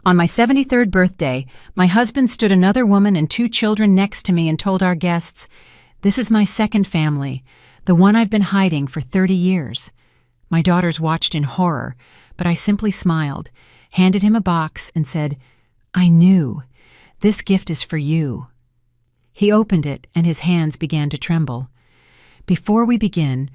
On my 73rd birthday, my husband stood another woman and two children next to me and told our guests, "This is my second family, the one I've been hiding for 30 years. My daughters watched in horror, but I simply smiled, handed him a box, and said, "I knew. This gift is for you." He opened it, and his hands began to tremble. Before we begin,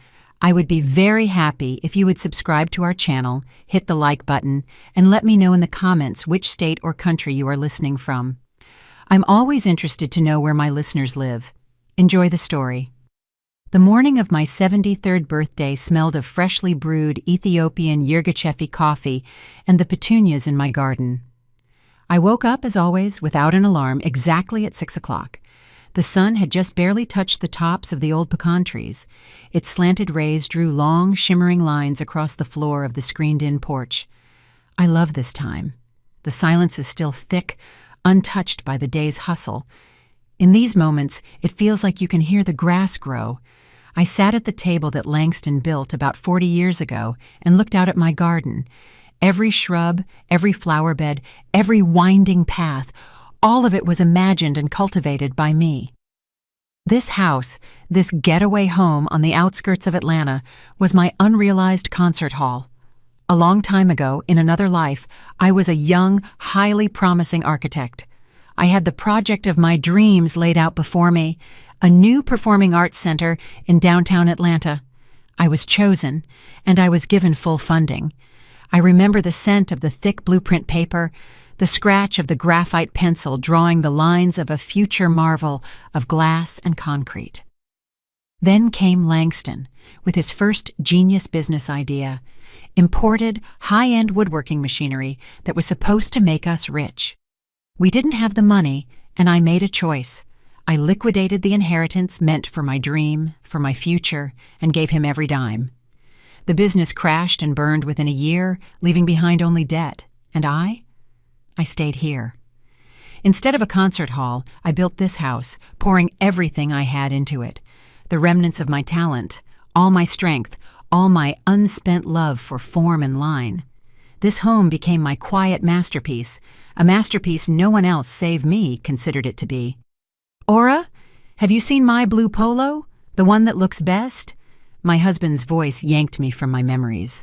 I would be very happy if you would subscribe to our channel, hit the like button, and let me know in the comments which state or country you are listening from. I'm always interested to know where my listeners live. Enjoy the story. The morning of my 73rd birthday smelled of freshly brewed Ethiopian Yirgacheffe coffee and the petunias in my garden. I woke up, as always, without an alarm, exactly at 6 o'clock. The sun had just barely touched the tops of the old pecan trees. Its slanted rays drew long, shimmering lines across the floor of the screened-in porch. I love this time. The silence is still thick, untouched by the day's hustle. In these moments, it feels like you can hear the grass grow. I sat at the table that Langston built about 40 years ago and looked out at my garden. Every shrub, every flower bed, every winding path, all of it was imagined and cultivated by me. This house, this getaway home on the outskirts of Atlanta, was my unrealized concert hall. A long time ago, in another life, I was a young, highly promising architect. I had the project of my dreams laid out before me, a new performing arts center in downtown Atlanta. I was chosen, and I was given full funding. I remember the scent of the thick blueprint paper, the scratch of the graphite pencil drawing the lines of a future marvel of glass and concrete. Then came Langston, with his first genius business idea, imported high-end woodworking machinery that was supposed to make us rich. We didn't have the money, and I made a choice. I liquidated the inheritance meant for my dream, for my future, and gave him every dime. The business crashed and burned within a year, leaving behind only debt. And I stayed here. Instead of a concert hall, I built this house, pouring everything I had into it. The remnants of my talent, all my strength, all my unspent love for form and line. This home became my quiet masterpiece, a masterpiece no one else save me considered it to be. "Aura, have you seen my blue polo? The one that looks best?" My husband's voice yanked me from my memories.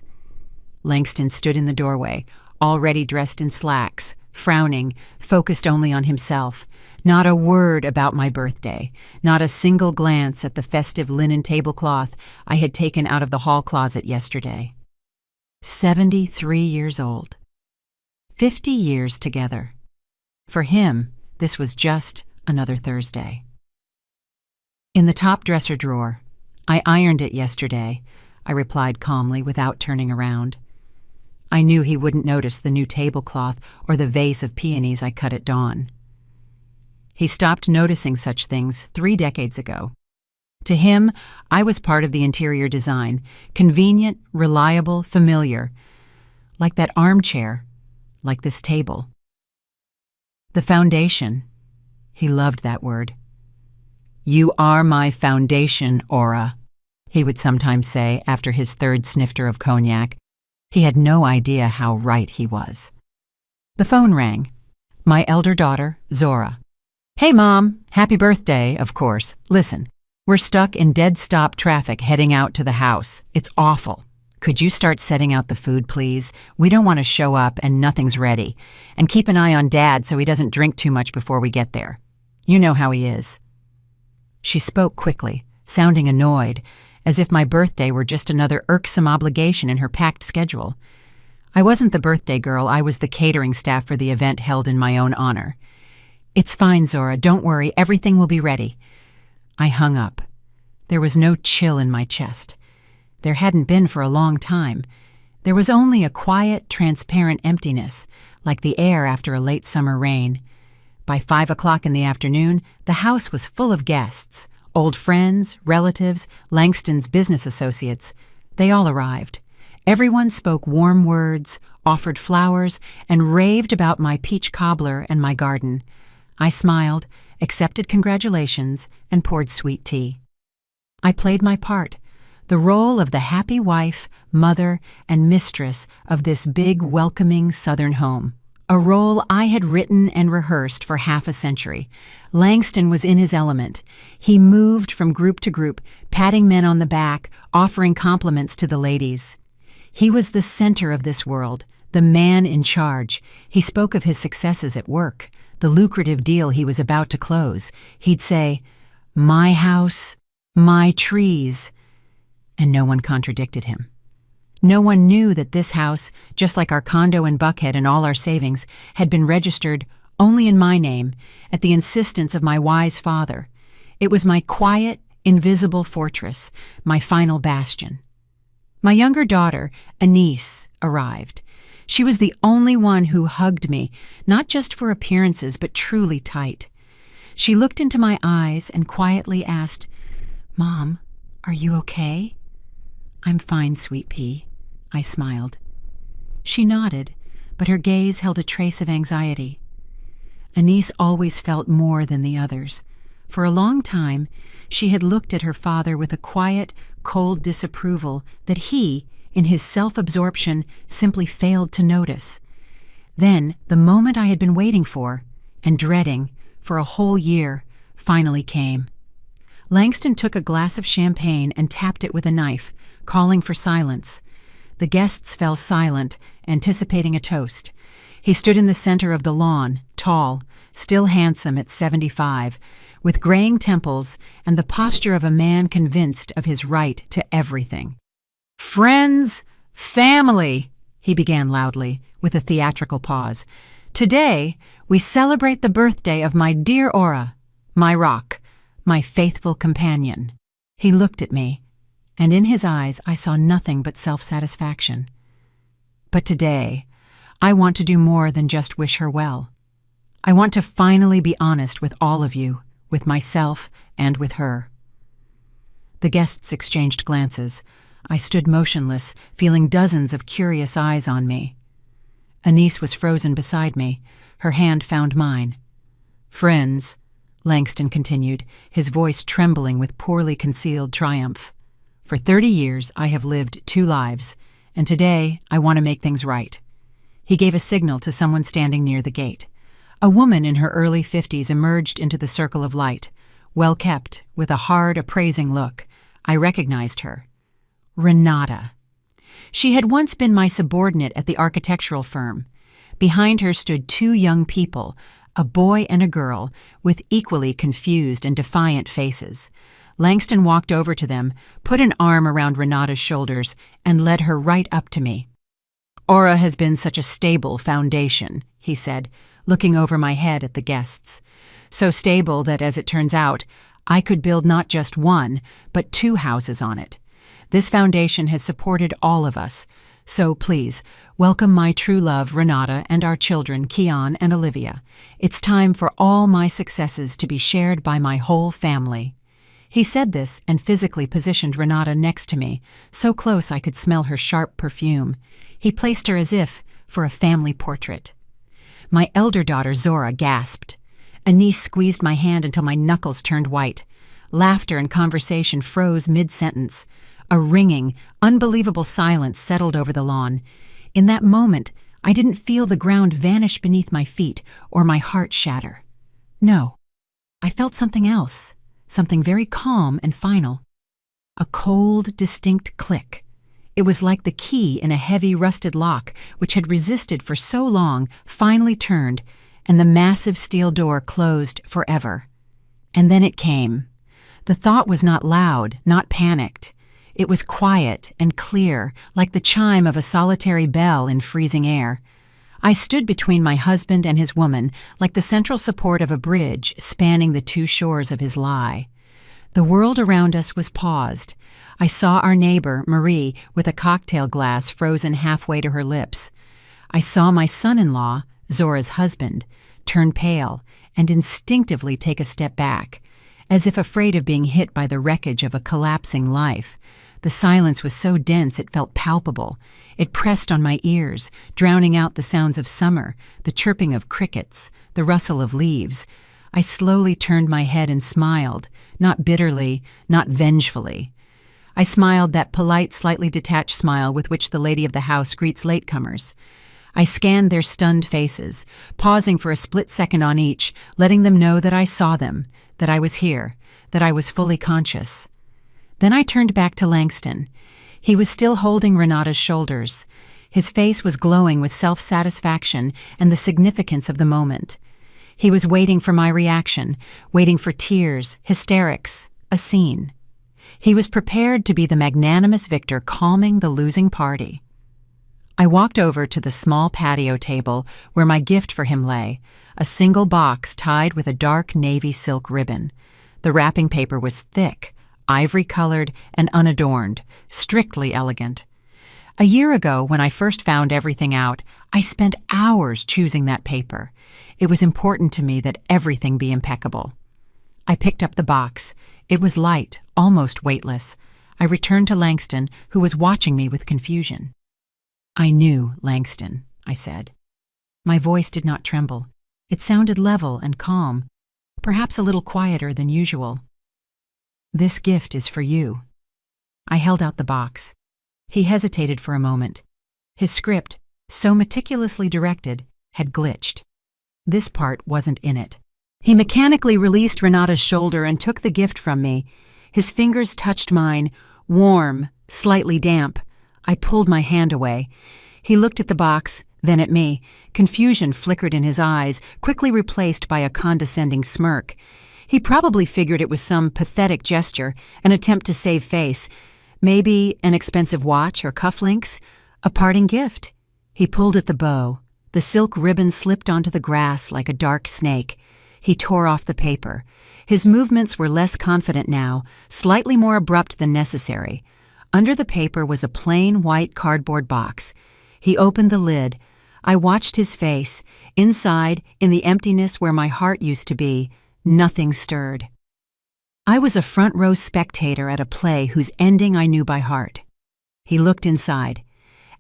Langston stood in the doorway, already dressed in slacks, frowning, focused only on himself. Not a word about my birthday, not a single glance at the festive linen tablecloth I had taken out of the hall closet yesterday. 73 years old. 50 years together. For him, this was just another Thursday. In the top dresser drawer. "I ironed it yesterday," I replied calmly without turning around. I knew he wouldn't notice the new tablecloth or the vase of peonies I cut at dawn. He stopped noticing such things 3 decades ago. To him, I was part of the interior design, convenient, reliable, familiar, like that armchair, like this table. The foundation. He loved that word. "You are my foundation, Aura," he would sometimes say after his third snifter of cognac. He had no idea how right he was. The phone rang. My elder daughter, Zora. "Hey, Mom. Happy birthday, of course. Listen, we're stuck in dead-stop traffic heading out to the house. It's awful. Could you start setting out the food, please? We don't want to show up and nothing's ready. And keep an eye on Dad so he doesn't drink too much before we get there. You know how he is." She spoke quickly, sounding annoyed, as if my birthday were just another irksome obligation in her packed schedule. I wasn't the birthday girl, I was the catering staff for the event held in my own honor. "It's fine, Zora, don't worry, everything will be ready." I hung up. There was no chill in my chest. There hadn't been for a long time. There was only a quiet, transparent emptiness, like the air after a late summer rain. By 5 o'clock in the afternoon, the house was full of guests. Old friends, relatives, Langston's business associates. They all arrived. Everyone spoke warm words, offered flowers, and raved about my peach cobbler and my garden. I smiled, accepted congratulations, and poured sweet tea. I played my part, the role of the happy wife, mother, and mistress of this big, welcoming Southern home. a role I had written and rehearsed for half a century. Langston was in his element. He moved from group to group, patting men on the back, offering compliments to the ladies. He was the center of this world, the man in charge. He spoke of his successes at work, the lucrative deal he was about to close. He'd say, "My house, my trees," and no one contradicted him. No one knew that this house, just like our condo in Buckhead and all our savings, had been registered only in my name, at the insistence of my wise father. It was my quiet, invisible fortress, my final bastion. My younger daughter, Anise, arrived. She was the only one who hugged me, not just for appearances, but truly tight. She looked into my eyes and quietly asked, "Mom, are you okay?" "I'm fine, sweet pea," I smiled. She nodded, but her gaze held a trace of anxiety. Anise always felt more than the others. For a long time, she had looked at her father with a quiet, cold disapproval that he, in his self-absorption, simply failed to notice. Then, the moment I had been waiting for, and dreading, for a whole year, finally came. Langston took a glass of champagne and tapped it with a knife, calling for silence. The guests fell silent, anticipating a toast. He stood in the center of the lawn, tall, still handsome at 75, with graying temples and the posture of a man convinced of his right to everything. "Friends, family," he began loudly, with a theatrical pause. "Today, we celebrate the birthday of my dear Aura, my rock, my faithful companion." He looked at me, and in his eyes I saw nothing but self-satisfaction. "But today, I want to do more than just wish her well. I want to finally be honest with all of you, with myself and with her." The guests exchanged glances. I stood motionless, feeling dozens of curious eyes on me. Anise was frozen beside me. Her hand found mine. "Friends," Langston continued, his voice trembling with poorly concealed triumph. "For 30 years I have lived 2 lives, and today I want to make things right." He gave a signal to someone standing near the gate. A woman in her early 50s emerged into the circle of light, well-kept, with a hard, appraising look. I recognized her. Renata. She had once been my subordinate at the architectural firm. Behind her stood 2 young people, a boy and a girl, with equally confused and defiant faces. Langston walked over to them, put an arm around Renata's shoulders, and led her right up to me. "Aura has been such a stable foundation," he said, looking over my head at the guests. "So stable that, as it turns out, I could build not just 1, but 2 houses on it. This foundation has supported all of us. So please, welcome my true love, Renata, and our children, Keon and Olivia. It's time for all my successes to be shared by my whole family." He said this and physically positioned Renata next to me, so close I could smell her sharp perfume. He placed her as if for a family portrait. My elder daughter, Zora, gasped. Anise squeezed my hand until my knuckles turned white. Laughter and conversation froze mid-sentence. A ringing, unbelievable silence settled over the lawn. In that moment, I didn't feel the ground vanish beneath my feet or my heart shatter. No, I felt something else, something very calm and final. A cold, distinct click. It was like the key in a heavy, rusted lock, which had resisted for so long, finally turned, and the massive steel door closed forever. And then it came. The thought was not loud, not panicked. It was quiet and clear, like the chime of a solitary bell in freezing air. I stood between my husband and his woman, like the central support of a bridge spanning the 2 shores of his lie. The world around us was paused. I saw our neighbor, Marie, with a cocktail glass frozen halfway to her lips. I saw my son-in-law, Zora's husband, turn pale and instinctively take a step back, as if afraid of being hit by the wreckage of a collapsing life. The silence was so dense it felt palpable. It pressed on my ears, drowning out the sounds of summer, the chirping of crickets, the rustle of leaves. I slowly turned my head and smiled, not bitterly, not vengefully. I smiled that polite, slightly detached smile with which the lady of the house greets latecomers. I scanned their stunned faces, pausing for a split second on each, letting them know that I saw them, that I was here, that I was fully conscious. Then I turned back to Langston. He was still holding Renata's shoulders. His face was glowing with self-satisfaction and the significance of the moment. He was waiting for my reaction, waiting for tears, hysterics, a scene. He was prepared to be the magnanimous victor calming the losing party. I walked over to the small patio table where my gift for him lay, a single box tied with a dark navy silk ribbon. The wrapping paper was thick, ivory-colored, and unadorned, strictly elegant. A year ago, when I first found everything out, I spent hours choosing that paper. It was important to me that everything be impeccable. I picked up the box. It was light, almost weightless. I returned to Langston, who was watching me with confusion. "I knew, Langston," I said. My voice did not tremble. It sounded level and calm, perhaps a little quieter than usual. "This gift is for you." I held out the box. He hesitated for a moment. His script, so meticulously directed, had glitched. This part wasn't in it. He mechanically released Renata's shoulder and took the gift from me. His fingers touched mine, warm, slightly damp. I pulled my hand away. He looked at the box, then at me. Confusion flickered in his eyes, quickly replaced by a condescending smirk. He probably figured it was some pathetic gesture, an attempt to save face. Maybe an expensive watch or cufflinks, a parting gift. He pulled at the bow. The silk ribbon slipped onto the grass like a dark snake. He tore off the paper. His movements were less confident now, slightly more abrupt than necessary. Under the paper was a plain white cardboard box. He opened the lid. I watched his face. Inside, in the emptiness where my heart used to be, nothing stirred. I was a front-row spectator at a play whose ending I knew by heart. He looked inside.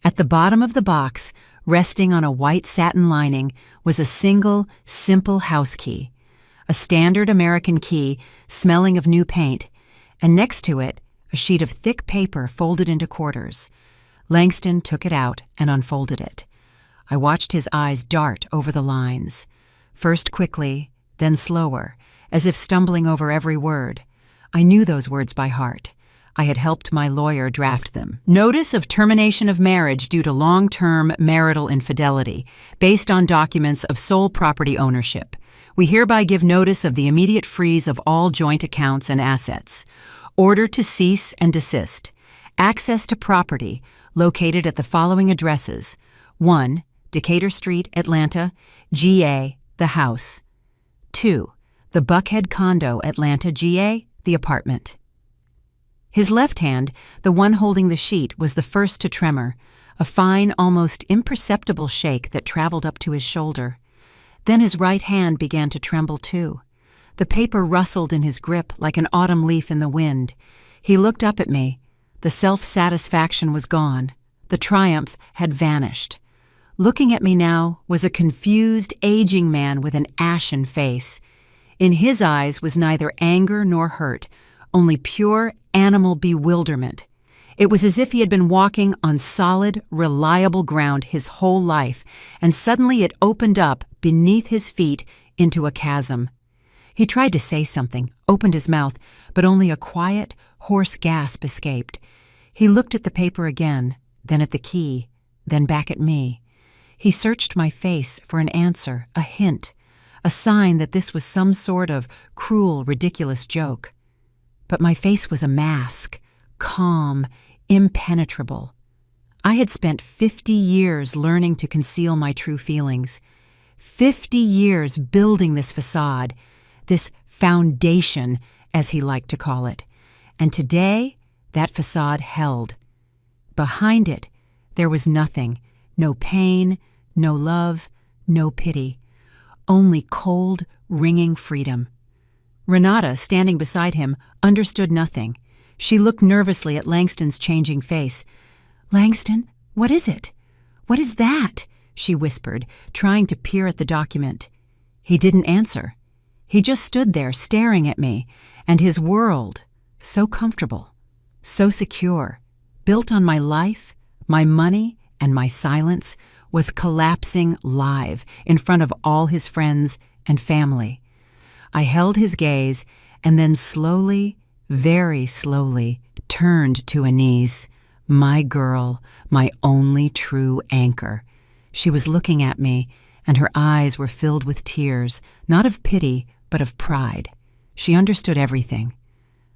At the bottom of the box, resting on a white satin lining, was a single, simple house key. A standard American key, smelling of new paint, and next to it, a sheet of thick paper folded into quarters. Langston took it out and unfolded it. I watched his eyes dart over the lines, first quickly, then slower, as if stumbling over every word. I knew those words by heart. I had helped my lawyer draft them. Notice of termination of marriage due to long-term marital infidelity, based on documents of sole property ownership. We hereby give notice of the immediate freeze of all joint accounts and assets. Order to cease and desist. Access to property located at the following addresses: 1. Decatur Street, Atlanta, GA, the house. 2. The Buckhead Condo, Atlanta, GA, the apartment. His left hand, the one holding the sheet, was the first to tremor, a fine, almost imperceptible shake that traveled up to his shoulder. Then his right hand began to tremble too. The paper rustled in his grip like an autumn leaf in the wind. He looked up at me. The self-satisfaction was gone. The triumph had vanished. Looking at me now was a confused, aging man with an ashen face. In his eyes was neither anger nor hurt, only pure animal bewilderment. It was as if he had been walking on solid, reliable ground his whole life, and suddenly it opened up beneath his feet into a chasm. He tried to say something, opened his mouth, but only a quiet, hoarse gasp escaped. He looked at the paper again, then at the key, then back at me. He searched my face for an answer, a hint, a sign that this was some sort of cruel, ridiculous joke. But my face was a mask, calm, impenetrable. I had spent 50 years learning to conceal my true feelings, 50 years building this facade, this foundation, as he liked to call it. And today, that facade held. Behind it, there was nothing, no pain, no love, no pity, only cold, ringing freedom. Renata, standing beside him, understood nothing. She looked nervously at Langston's changing face. "Langston, what is it? What is that?" she whispered, trying to peer at the document. He didn't answer. He just stood there staring at me, and his world, so comfortable, so secure, built on my life, my money, and my silence, was collapsing live in front of all his friends and family. I held his gaze and then slowly, very slowly, turned to Anise, my girl, my only true anchor. She was looking at me, and her eyes were filled with tears, not of pity, but of pride. She understood everything.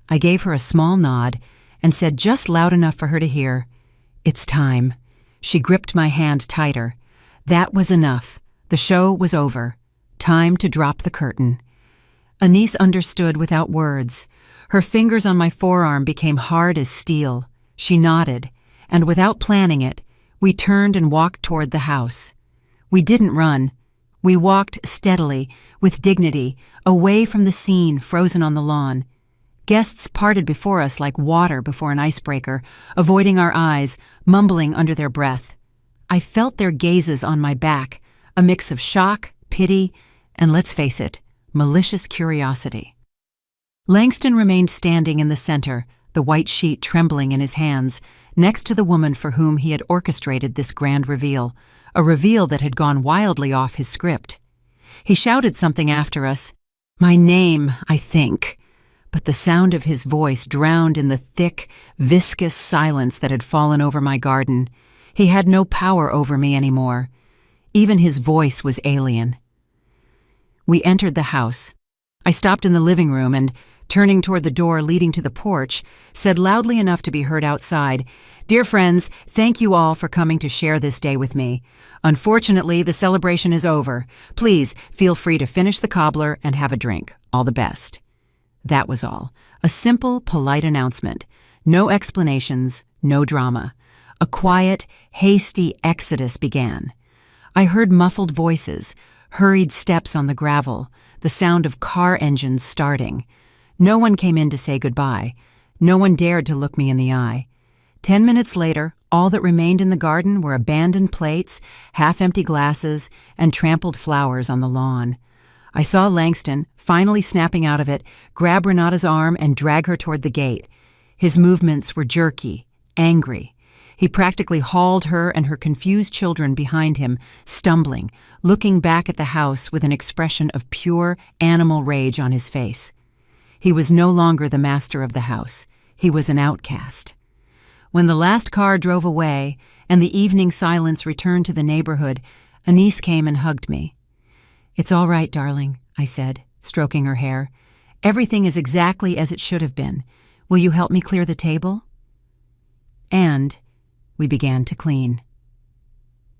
I gave her a small nod and said just loud enough for her to hear, "It's time." She gripped my hand tighter. That was enough. The show was over. Time to drop the curtain. Anise understood without words. Her fingers on my forearm became hard as steel. She nodded, and without planning it, we turned and walked toward the house. We didn't run. We walked steadily, with dignity, away from the scene frozen on the lawn. Guests parted before us like water before an icebreaker, avoiding our eyes, mumbling under their breath. I felt their gazes on my back, a mix of shock, pity, and let's face it, malicious curiosity. Langston remained standing in the center, the white sheet trembling in his hands, next to the woman for whom he had orchestrated this grand reveal, a reveal that had gone wildly off his script. He shouted something after us, my name, I think, but the sound of his voice drowned in the thick, viscous silence that had fallen over my garden. He had no power over me anymore. Even his voice was alien. We entered the house. I stopped in the living room and, turning toward the door leading to the porch, said loudly enough to be heard outside, "Dear friends, thank you all for coming to share this day with me. Unfortunately, the celebration is over. Please feel free to finish the cobbler and have a drink. All the best." That was all. A simple, polite announcement. No explanations, no drama. A quiet, hasty exodus began. I heard muffled voices, hurried steps on the gravel, the sound of car engines starting. No one came in to say goodbye. No one dared to look me in the eye. 10 minutes later, all that remained in the garden were abandoned plates, half-empty glasses, and trampled flowers on the lawn. I saw Langston, finally snapping out of it, grab Renata's arm and drag her toward the gate. His movements were jerky, angry. He practically hauled her and her confused children behind him, stumbling, looking back at the house with an expression of pure animal rage on his face. He was no longer the master of the house. He was an outcast. When the last car drove away and the evening silence returned to the neighborhood, Anise came and hugged me. "It's all right, darling," I said, stroking her hair. "Everything is exactly as it should have been. Will you help me clear the table?" And we began to clean.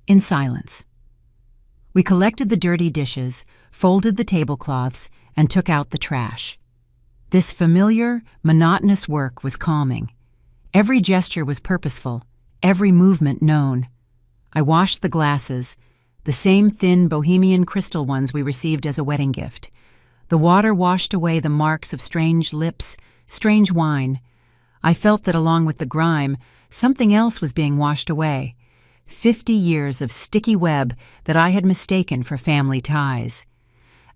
In silence. We collected the dirty dishes, folded the tablecloths, and took out the trash. This familiar, monotonous work was calming. Every gesture was purposeful, every movement known. I washed the glasses, the same thin bohemian crystal ones we received as a wedding gift. The water washed away the marks of strange lips, strange wine. I felt that along with the grime, something else was being washed away. 50 years of sticky web that I had mistaken for family ties.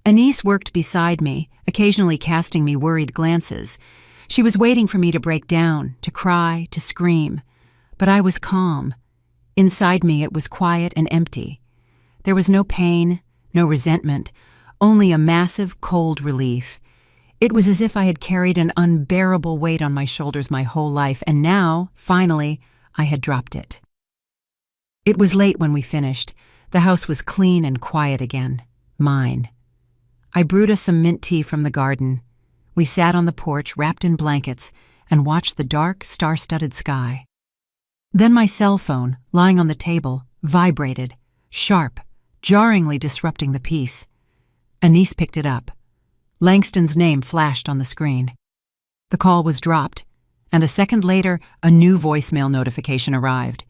Anise worked beside me, occasionally casting me worried glances. She was waiting for me to break down, to cry, to scream. But I was calm. Inside me it was quiet and empty. There was no pain, no resentment, only a massive, cold relief. It was as if I had carried an unbearable weight on my shoulders my whole life, and now, finally, I had dropped it. It was late when we finished. The house was clean and quiet again. Mine. I brewed us some mint tea from the garden. We sat on the porch, wrapped in blankets, and watched the dark, star-studded sky. Then my cell phone, lying on the table, vibrated, sharp, jarringly disrupting the peace. Anise picked it up. Langston's name flashed on the screen. The call was dropped, and a second later, a new voicemail notification arrived.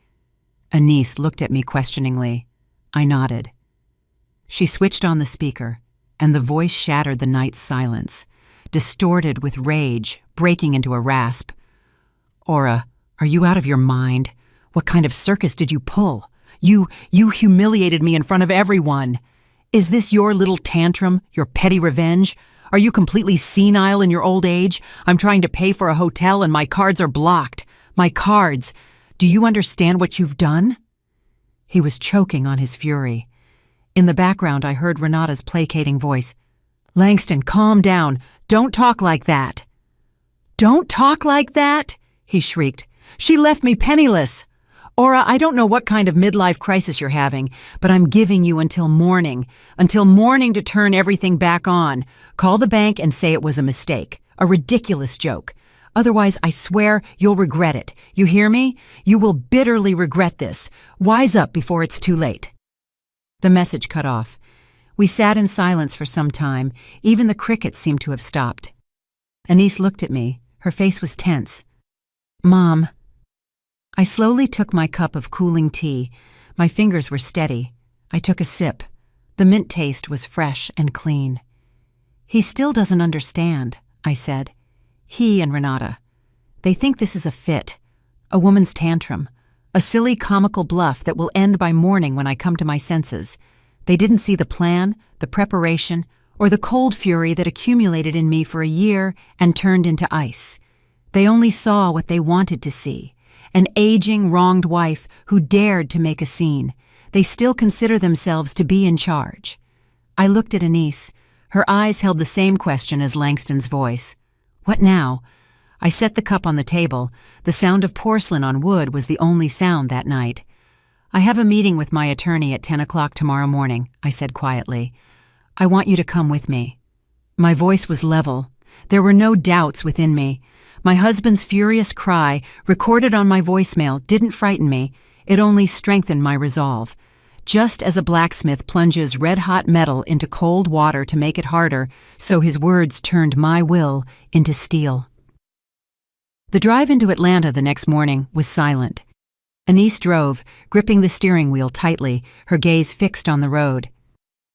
Anise looked at me questioningly. I nodded. She switched on the speaker, and the voice shattered the night's silence, distorted with rage, breaking into a rasp. "Aura, are you out of your mind? What kind of circus did you pull? You humiliated me in front of everyone. Is this your little tantrum, your petty revenge? Are you completely senile in your old age? I'm trying to pay for a hotel and my cards are blocked. My cards. Do you understand what you've done?" He was choking on his fury. In the background, I heard Renata's placating voice. "Langston, calm down. Don't talk like that." "Don't talk like that?" he shrieked. "She left me penniless. Ora, I don't know what kind of midlife crisis you're having, but I'm giving you until morning to turn everything back on. Call the bank and say it was a mistake, a ridiculous joke. Otherwise, I swear you'll regret it. You hear me? You will bitterly regret this. Wise up before it's too late." The message cut off. We sat in silence for some time. Even the crickets seemed to have stopped. Anise looked at me. Her face was tense. "Mom." I slowly took my cup of cooling tea. My fingers were steady. I took a sip. The mint taste was fresh and clean. "He still doesn't understand," I said. "He and Renata. They think this is a fit, a woman's tantrum, a silly comical bluff that will end by morning when I come to my senses. They didn't see the plan, the preparation, or the cold fury that accumulated in me for a year and turned into ice. They only saw what they wanted to see. An aging, wronged wife who dared to make a scene. They still consider themselves to be in charge." I looked at Anise. Her eyes held the same question as Langston's voice. "What now?" I set the cup on the table. The sound of porcelain on wood was the only sound that night. "I have a meeting with my attorney at 10 o'clock tomorrow morning," I said quietly. "I want you to come with me." My voice was level. There were no doubts within me. My husband's furious cry, recorded on my voicemail, didn't frighten me. It only strengthened my resolve. Just as a blacksmith plunges red-hot metal into cold water to make it harder, so his words turned my will into steel. The drive into Atlanta the next morning was silent. Anise drove, gripping the steering wheel tightly, her gaze fixed on the road.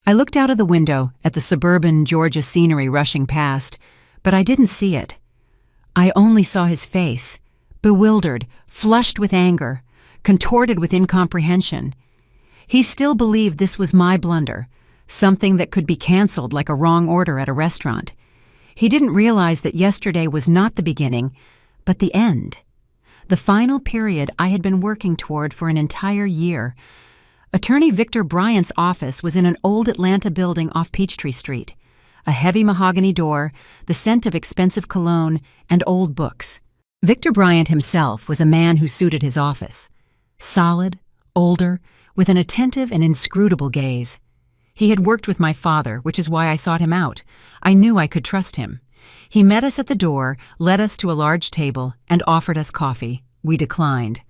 I looked out of the window at the suburban Georgia scenery rushing past, but I didn't see it. I only saw his face, bewildered, flushed with anger, contorted with incomprehension. He still believed this was my blunder, something that could be canceled like a wrong order at a restaurant. He didn't realize that yesterday was not the beginning, but the end. The final period I had been working toward for an entire year. Attorney Victor Bryant's office was in an old Atlanta building off Peachtree Street. A heavy mahogany door, the scent of expensive cologne, and old books. Victor Bryant himself was a man who suited his office. Solid, older, with an attentive and inscrutable gaze. He had worked with my father, which is why I sought him out. I knew I could trust him. He met us at the door, led us to a large table, and offered us coffee. We declined.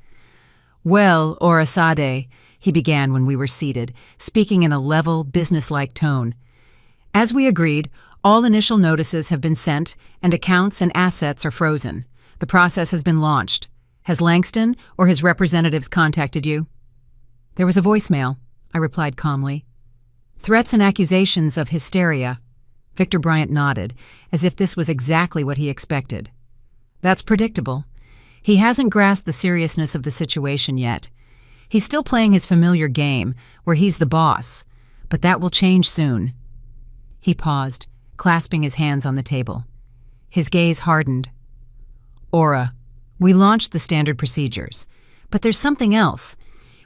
"Well, Orasade," he began when we were seated, speaking in a level, businesslike tone. "As we agreed, all initial notices have been sent, and accounts and assets are frozen. The process has been launched. Has Langston or his representatives contacted you?" "There was a voicemail," I replied calmly. "Threats and accusations of hysteria." Victor Bryant nodded, as if this was exactly what he expected. "That's predictable. He hasn't grasped the seriousness of the situation yet. He's still playing his familiar game, where he's the boss, but that will change soon." He paused, clasping his hands on the table. His gaze hardened. "Ora, we launched the standard procedures, but there's something else.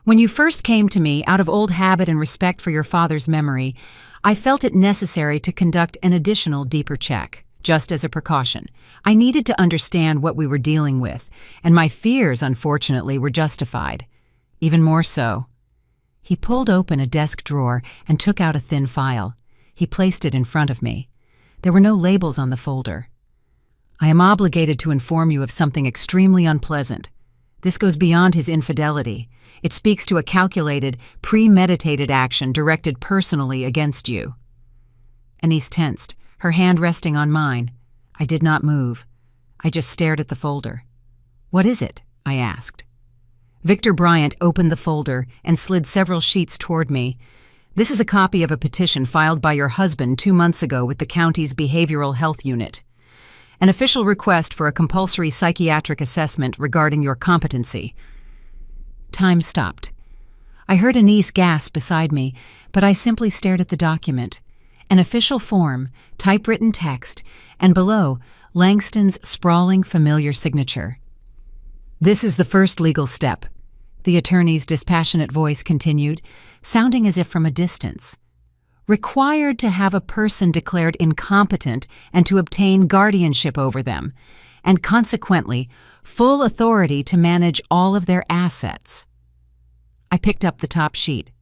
When you first came to me, out of old habit and respect for your father's memory, I felt it necessary to conduct an additional deeper check, just as a precaution. I needed to understand what we were dealing with, and my fears, unfortunately, were justified. Even more so." He pulled open a desk drawer and took out a thin file. He placed it in front of me. There were no labels on the folder. "I am obligated to inform you of something extremely unpleasant. This goes beyond his infidelity. It speaks to a calculated, premeditated action directed personally against you." Anise tensed, her hand resting on mine. I did not move. I just stared at the folder. "What is it?" I asked. Victor Bryant opened the folder and slid several sheets toward me. "This is a copy of a petition filed by your husband 2 months ago with the county's behavioral health unit. An official request for a compulsory psychiatric assessment regarding your competency." Time stopped. I heard Anise gasp beside me, but I simply stared at the document. An official form, typewritten text, and below, Langston's sprawling, familiar signature. "This is the first legal step. the attorney's dispassionate voice continued, sounding as if from a distance. Required to have a person declared incompetent and to obtain guardianship over them, and consequently, full authority to manage all of their assets. I picked up the top sheet.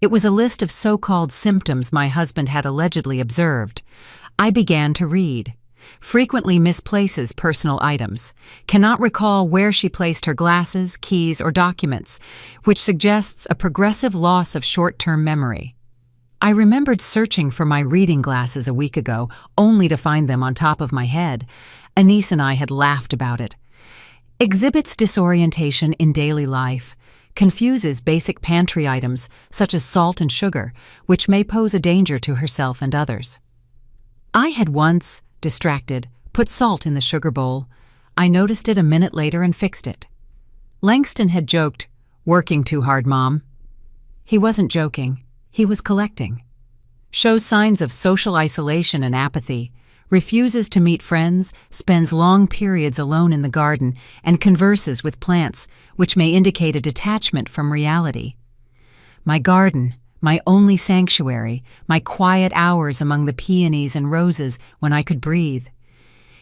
It was a list of so-called symptoms my husband had allegedly observed. I began to read. Frequently misplaces personal items, cannot recall where she placed her glasses, keys, or documents, which suggests a progressive loss of short-term memory. I remembered searching for my reading glasses a week ago, only to find them on top of my head. Anise and I had laughed about it. Exhibits disorientation in daily life, confuses basic pantry items such as salt and sugar, which may pose a danger to herself and others. I had once, distracted, put salt in the sugar bowl. I noticed it a minute later and fixed it. Langston had joked, "Working too hard, Mom." He wasn't joking. He was collecting. Shows signs of social isolation and apathy, refuses to meet friends, spends long periods alone in the garden, and converses with plants, which may indicate a detachment from reality. My garden, my only sanctuary, my quiet hours among the peonies and roses when I could breathe.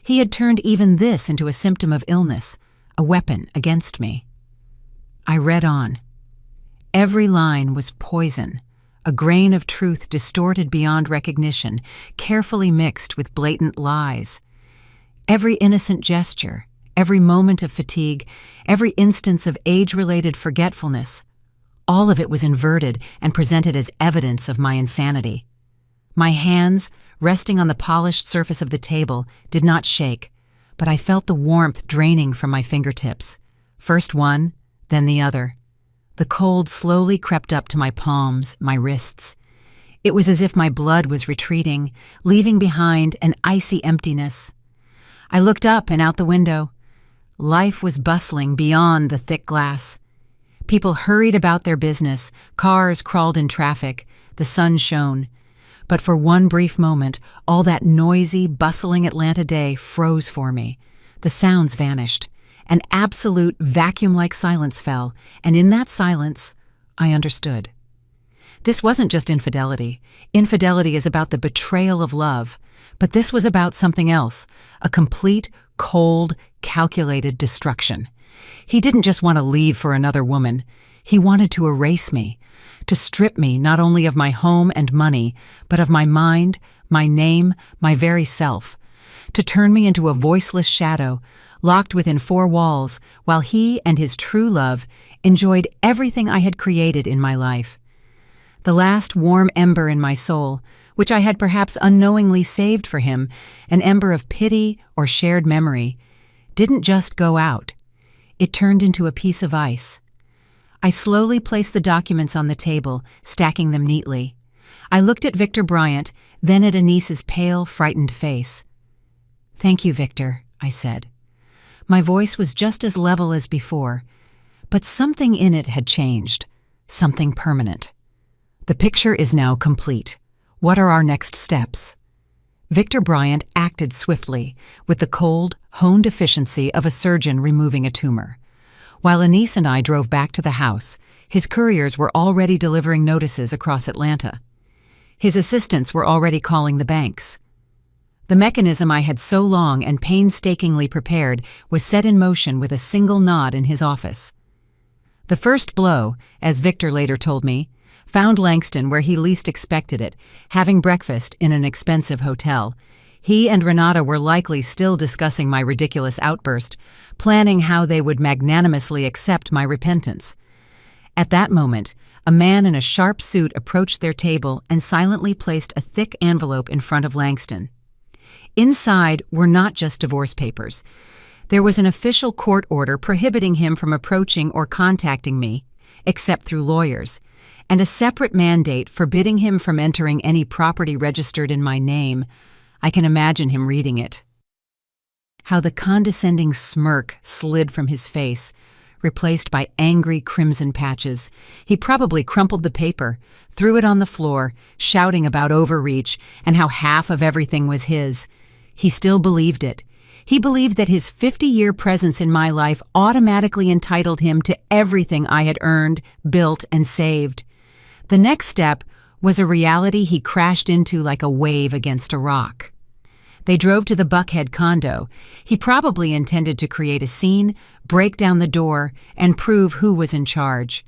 He had turned even this into a symptom of illness, a weapon against me. I read on. Every line was poison, a grain of truth distorted beyond recognition, carefully mixed with blatant lies. Every innocent gesture, every moment of fatigue, every instance of age-related forgetfulness, all of it was inverted and presented as evidence of my insanity. My hands, resting on the polished surface of the table, did not shake, but I felt the warmth draining from my fingertips. First one, then the other. The cold slowly crept up to my palms, my wrists. It was as if my blood was retreating, leaving behind an icy emptiness. I looked up and out the window. Life was bustling beyond the thick glass. People hurried about their business, cars crawled in traffic, the sun shone. But for one brief moment, all that noisy, bustling Atlanta day froze for me. The sounds vanished. An absolute vacuum-like silence fell, and in that silence, I understood. This wasn't just infidelity. Infidelity is about the betrayal of love, but this was about something else, a complete, cold, calculated destruction. He didn't just want to leave for another woman. He wanted to erase me, to strip me not only of my home and money, but of my mind, my name, my very self, to turn me into a voiceless shadow, locked within four walls, while he and his true love enjoyed everything I had created in my life. The last warm ember in my soul, which I had perhaps unknowingly saved for him, an ember of pity or shared memory, didn't just go out. It turned into a piece of ice. I slowly placed the documents on the table, stacking them neatly. I looked at Victor Bryant, then at Anise's pale, frightened face. "Thank you, Victor," I said. My voice was just as level as before, but something in it had changed, something permanent. "The picture is now complete. What are our next steps?" Victor Bryant acted swiftly, with the cold, honed efficiency of a surgeon removing a tumor. While Anise and I drove back to the house, his couriers were already delivering notices across Atlanta. His assistants were already calling the banks. The mechanism I had so long and painstakingly prepared was set in motion with a single nod in his office. The first blow, as Victor later told me, found Langston where he least expected it, having breakfast in an expensive hotel. He and Renata were likely still discussing my ridiculous outburst, planning how they would magnanimously accept my repentance. At that moment, a man in a sharp suit approached their table and silently placed a thick envelope in front of Langston. Inside were not just divorce papers. There was an official court order prohibiting him from approaching or contacting me, except through lawyers, and a separate mandate forbidding him from entering any property registered in my name. I can imagine him reading it. How the condescending smirk slid from his face, replaced by angry crimson patches. He probably crumpled the paper, threw it on the floor, shouting about overreach and how half of everything was his. He still believed it. He believed that his 50-year presence in my life automatically entitled him to everything I had earned, built, and saved. The next step was a reality he crashed into like a wave against a rock. They drove to the Buckhead condo. He probably intended to create a scene, break down the door, and prove who was in charge.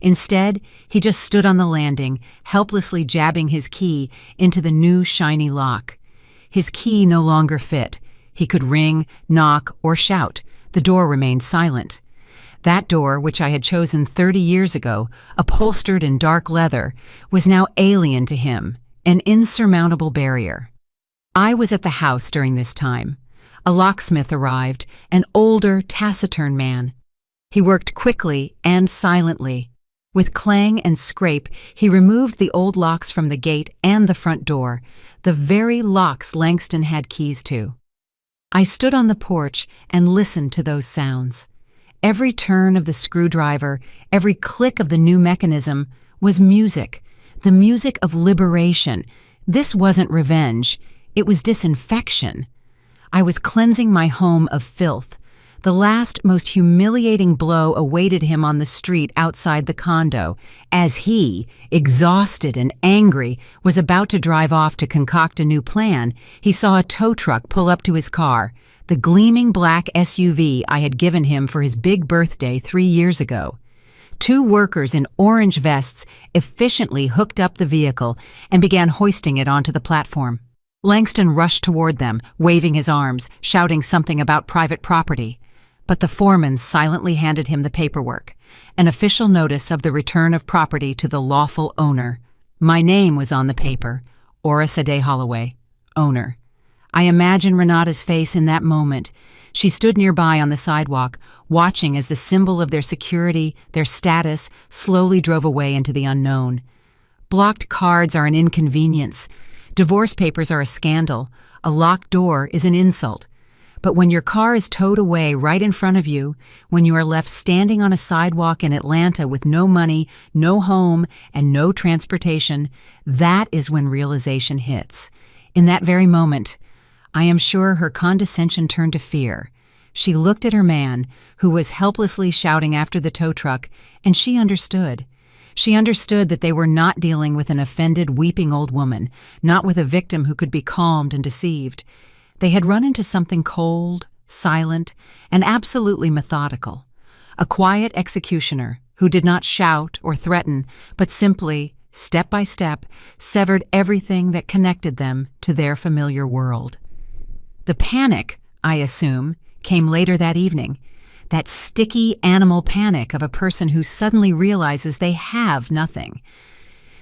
Instead, he just stood on the landing, helplessly jabbing his key into the new shiny lock. His key no longer fit. He could ring, knock, or shout. The door remained silent. That door, which I had chosen 30 years ago, upholstered in dark leather, was now alien to him, an insurmountable barrier. I was at the house during this time. A locksmith arrived, an older, taciturn man. He worked quickly and silently. With clang and scrape, he removed the old locks from the gate and the front door, the very locks Langston had keys to. I stood on the porch and listened to those sounds. Every turn of the screwdriver, every click of the new mechanism was music, the music of liberation. This wasn't revenge. It was disinfection. I was cleansing my home of filth. The last, most humiliating blow awaited him on the street outside the condo, as he, exhausted and angry, was about to drive off to concoct a new plan. He saw a tow truck pull up to his car, the gleaming black SUV I had given him for his big birthday 3 years ago. 2 workers in orange vests efficiently hooked up the vehicle and began hoisting it onto the platform. Langston rushed toward them, waving his arms, shouting something about private property. But the foreman silently handed him the paperwork, an official notice of the return of property to the lawful owner. My name was on the paper, Ora Sade Holloway, owner. I imagine Renata's face in that moment. She stood nearby on the sidewalk, watching as the symbol of their security, their status, slowly drove away into the unknown. Blocked cards are an inconvenience. Divorce papers are a scandal. A locked door is an insult. But when your car is towed away right in front of you, when you are left standing on a sidewalk in Atlanta with no money, no home, and no transportation, that is when realization hits. In that very moment, I am sure her condescension turned to fear. She looked at her man, who was helplessly shouting after the tow truck, and she understood. She understood that they were not dealing with an offended, weeping old woman, not with a victim who could be calmed and deceived. They had run into something cold, silent, and absolutely methodical. A quiet executioner who did not shout or threaten, but simply, step by step, severed everything that connected them to their familiar world. The panic, I assume, came later that evening. That sticky animal panic of a person who suddenly realizes they have nothing.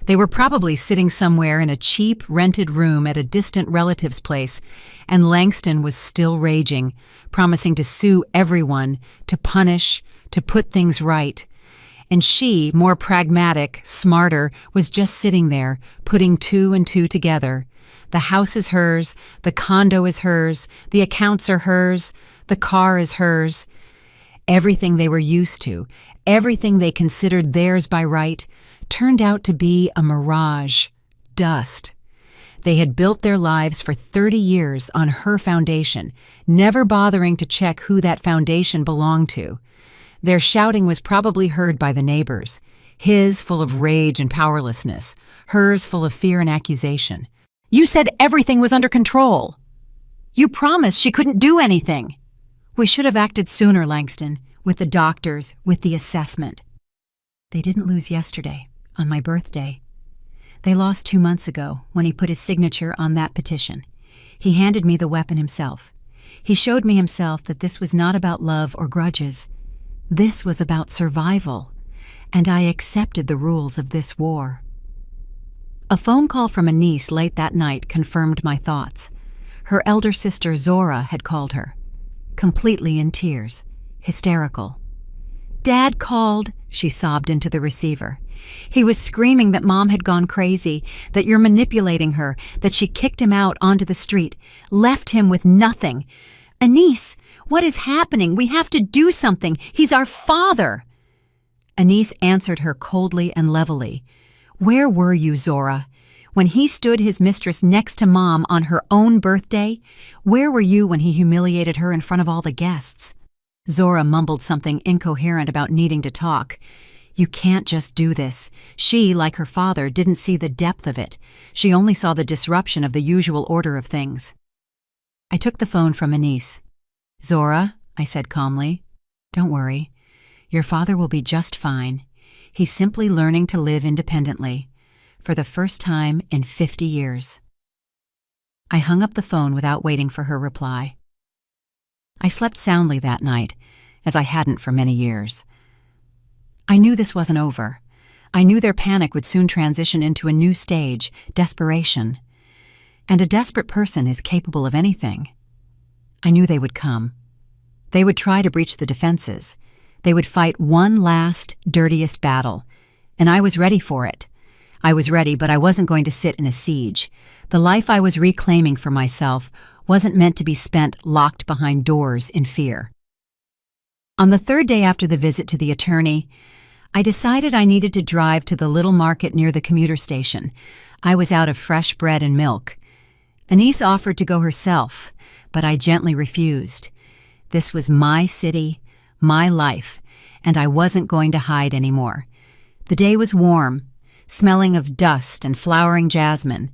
They were probably sitting somewhere in a cheap, rented room at a distant relative's place, and Langston was still raging, promising to sue everyone, to punish, to put things right. And she, more pragmatic, smarter, was just sitting there, putting 2 and 2 together. The house is hers, the condo is hers, the accounts are hers, the car is hers. Everything they were used to, everything they considered theirs by right, turned out to be a mirage, dust. They had built their lives for 30 years on her foundation, never bothering to check who that foundation belonged to. Their shouting was probably heard by the neighbors, his full of rage and powerlessness, hers full of fear and accusation. "You said everything was under control. You promised she couldn't do anything." "We should have acted sooner, Langston, with the doctors, with the assessment." "They didn't lose yesterday, on my birthday. They lost 2 months ago, when he put his signature on that petition. He handed me the weapon himself. He showed me himself that this was not about love or grudges. This was about survival, and I accepted the rules of this war." A phone call from a niece late that night confirmed my thoughts. Her elder sister Zora had called her, completely in tears, hysterical. "Dad called," she sobbed into the receiver. "He was screaming that Mom had gone crazy, that you're manipulating her, that she kicked him out onto the street, left him with nothing. Anise, what is happening? We have to do something. He's our father." Anise answered her coldly and levelly. "Where were you, Zora? When he stood his mistress next to Mom on her own birthday? Where were you when he humiliated her in front of all the guests? Zora mumbled something incoherent about needing to talk. You can't just do this. She, like her father, didn't see the depth of it. She only saw the disruption of the usual order of things. I took the phone from Anise. Zora, I said calmly, don't worry. Your father will be just fine. He's simply learning to live independently, for the first time in 50 years. I hung up the phone without waiting for her reply. I slept soundly that night, as I hadn't for many years. I knew this wasn't over. I knew their panic would soon transition into a new stage, desperation. And a desperate person is capable of anything. I knew they would come. They would try to breach the defenses. They would fight one last, dirtiest battle. And I was ready for it. I was ready, but I wasn't going to sit in a siege. The life I was reclaiming for myself wasn't meant to be spent locked behind doors in fear. On the third day after the visit to the attorney, I decided I needed to drive to the little market near the commuter station. I was out of fresh bread and milk. Anise offered to go herself, but I gently refused. This was my city, my life, and I wasn't going to hide anymore. The day was warm, smelling of dust and flowering jasmine.